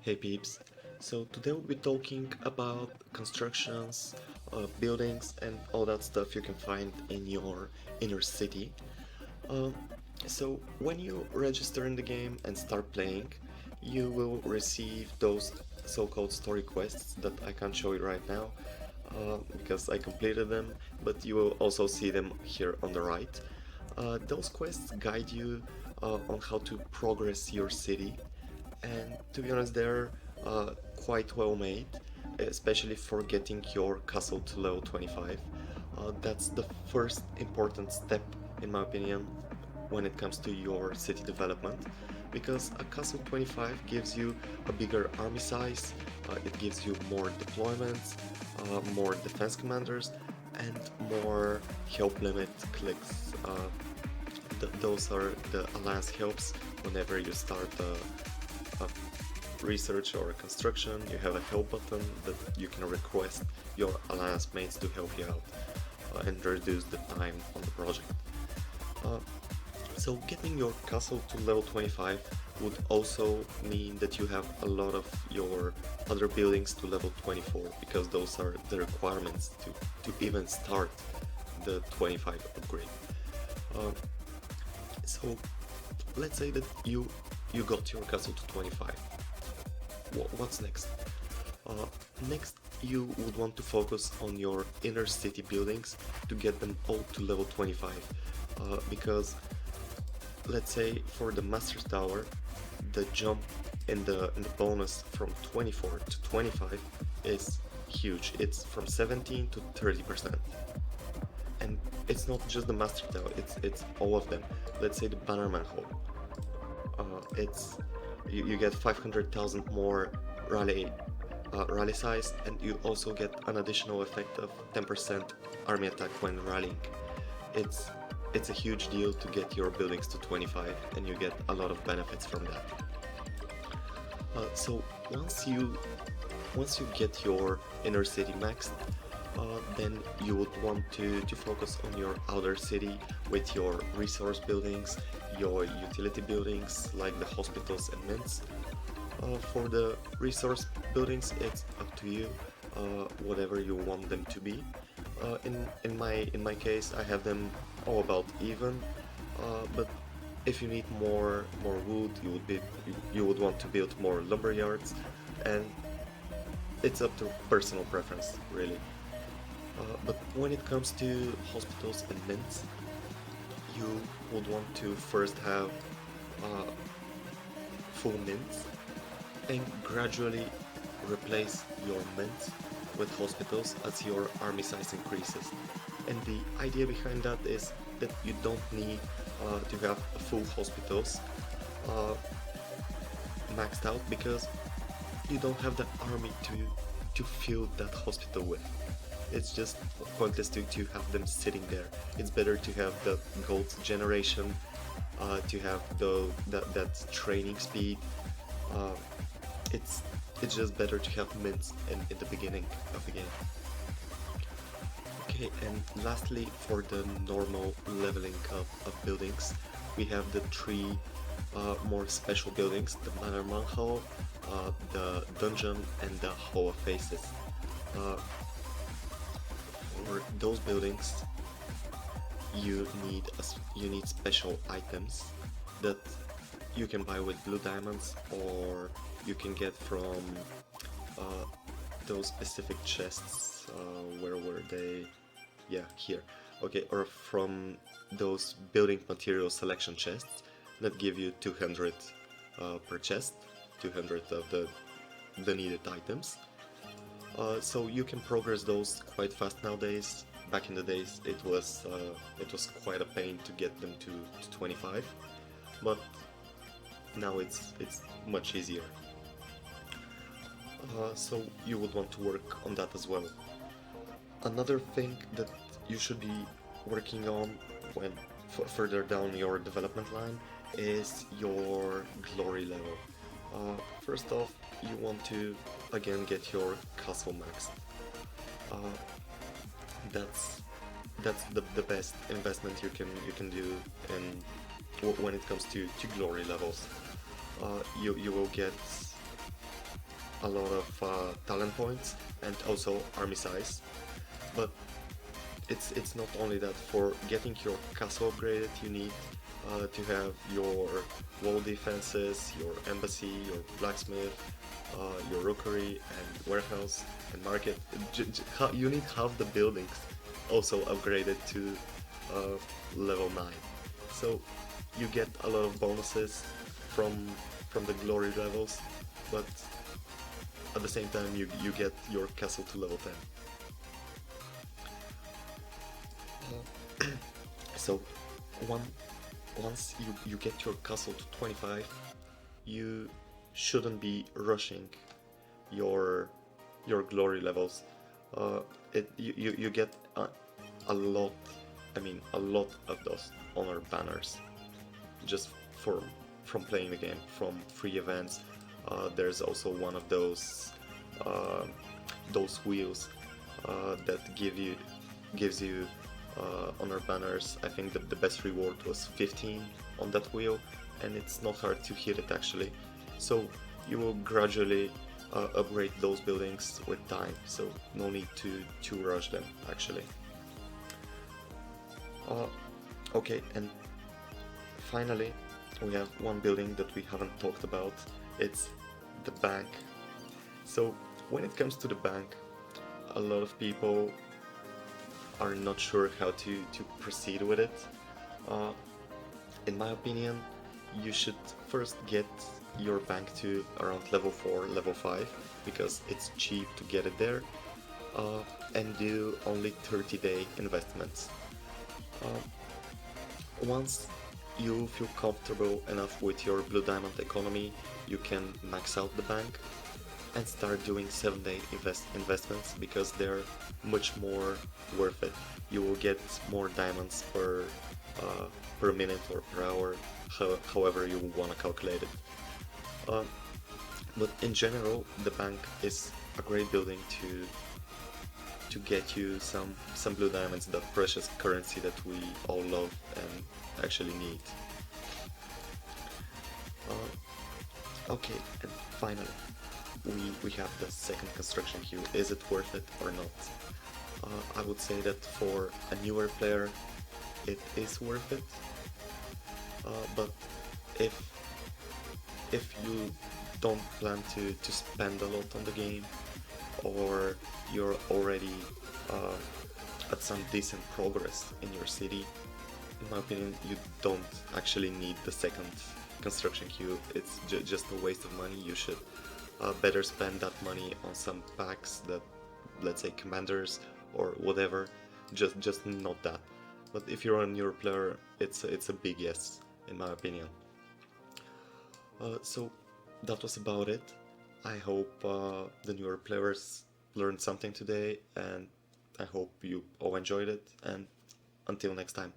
Hey peeps, so today we'll be talking about constructions, buildings and all that stuff you can find in your inner city. Um, so when you register in the game and start playing, you will receive those so-called story quests that I can't show you right now because I completed them, but you will also see them here on the right. Those quests guide you on how to progress your city, and to be honest, they're quite well made, especially for getting your castle to level 25. That's the first important step, in my opinion, when it comes to your city development, because a castle 25 gives you a bigger army size, it gives you more deployments, more defense commanders, and more help limit clicks. Those are the alliance helps whenever you start a research or a construction. You have a help button that you can request your alliance mates to help you out and reduce the time on the project. Uh, so getting your castle to level 25 would also mean that you have a lot of your other buildings to level 24, because those are the requirements to even start the 25 upgrade. Uh, so let's say that you got your castle to 25. What's next? Uh, Next, you would want to focus on your inner city buildings to get them all to level 25, because let's say for the Master Tower, the jump in the bonus from 24 to 25 is huge. It's from 17 to 30%. And it's not just the Master Tower, it's all of them. Let's say the Bannerman Hall. It's you get 500,000 more rally rally size, and you also get an additional effect of 10% army attack when rallying. It's it's a huge deal to get your buildings to 25, and you get a lot of benefits from that. So once you get your inner city maxed, then you would want to focus on your outer city with your resource buildings, your utility buildings like the hospitals and mints. For the resource buildings, it's up to you, whatever you want them to be. In my case, I have them all about even, but if you need more wood, you would want to build more lumber yards, and it's up to personal preference, really. But when it comes to hospitals and mints, you would want to first have uh, full mints and gradually replace your mints with hospitals as your army size increases. And the idea behind that is that you don't need to have full hospitals uh, maxed out, because you don't have the army to fill that hospital with. It's just pointless to have them sitting there. It's better to have the gold generation, to have that training speed. Uh, it's it's just better to have mints in the beginning of the game. Okay, and lastly, for the normal leveling up of buildings, we have the three more special buildings: the Manor Hall, the Dungeon, and the Hall of Faces. Uh, for those buildings, you need special items that you can buy with blue diamonds, or you can get from uh, those specific chests. Where were they? Yeah, here. Okay, or from those building material selection chests that give you 200 per chest, 200 of the needed items. So you can progress those quite fast nowadays. Back in the days, it was quite a pain to get them to 25, but now it's much easier. So you would want to work on that as well. Another thing that you should be working on when further down your development line is your glory level. First off, you want to again get your castle maxed. Uh, that's the best investment you can do in when it comes to glory levels. You will get a lot of talent points and also army size. But it's not only that. For getting your castle upgraded, you need to have your wall defenses, your embassy, your blacksmith, your rookery and warehouse and market. You need half the buildings also upgraded to level 9. So you get a lot of bonuses from the glory levels, but at the same time you get your castle to level 10. So one, once you get your castle to 25, you shouldn't be rushing your glory levels. You get a lot, I mean a lot of those honor banners just from playing the game, from free events. There's also one of those wheels that gives you honor banners. I think that the best reward was 15 on that wheel, and it's not hard to hit it actually. So you will gradually upgrade those buildings with time, so no need to rush them actually. Okay, and finally we have one building that we haven't talked about. It's the bank. So when it comes to the bank, a lot of people are not sure how to proceed with it. In my opinion, you should first get your bank to around level 4, level 5, because it's cheap to get it there, and do only 30-day investments. Once you feel comfortable enough with your blue diamond economy, you can max out the bank and start doing 7-day investments, because they're much more worth it. You will get more diamonds per minute or per hour, however you want to calculate it. But in general, the bank is a great building to get you some blue diamonds, that precious currency that we all love and actually need. Okay, and finally, we have the second construction queue. Is it worth it or not? I would say that for a newer player, it is worth it. But if you don't plan to spend a lot on the game, or you're already at some decent progress in your city, in my opinion, you don't actually need the second construction queue. It's just a waste of money. You should better spend that money on some packs, that, let's say, commanders or whatever. Just not that. But if you're a newer player, it's a big yes, in my opinion. So that was about it. I hope the newer players learned something today, and I hope you all enjoyed it, and until next time.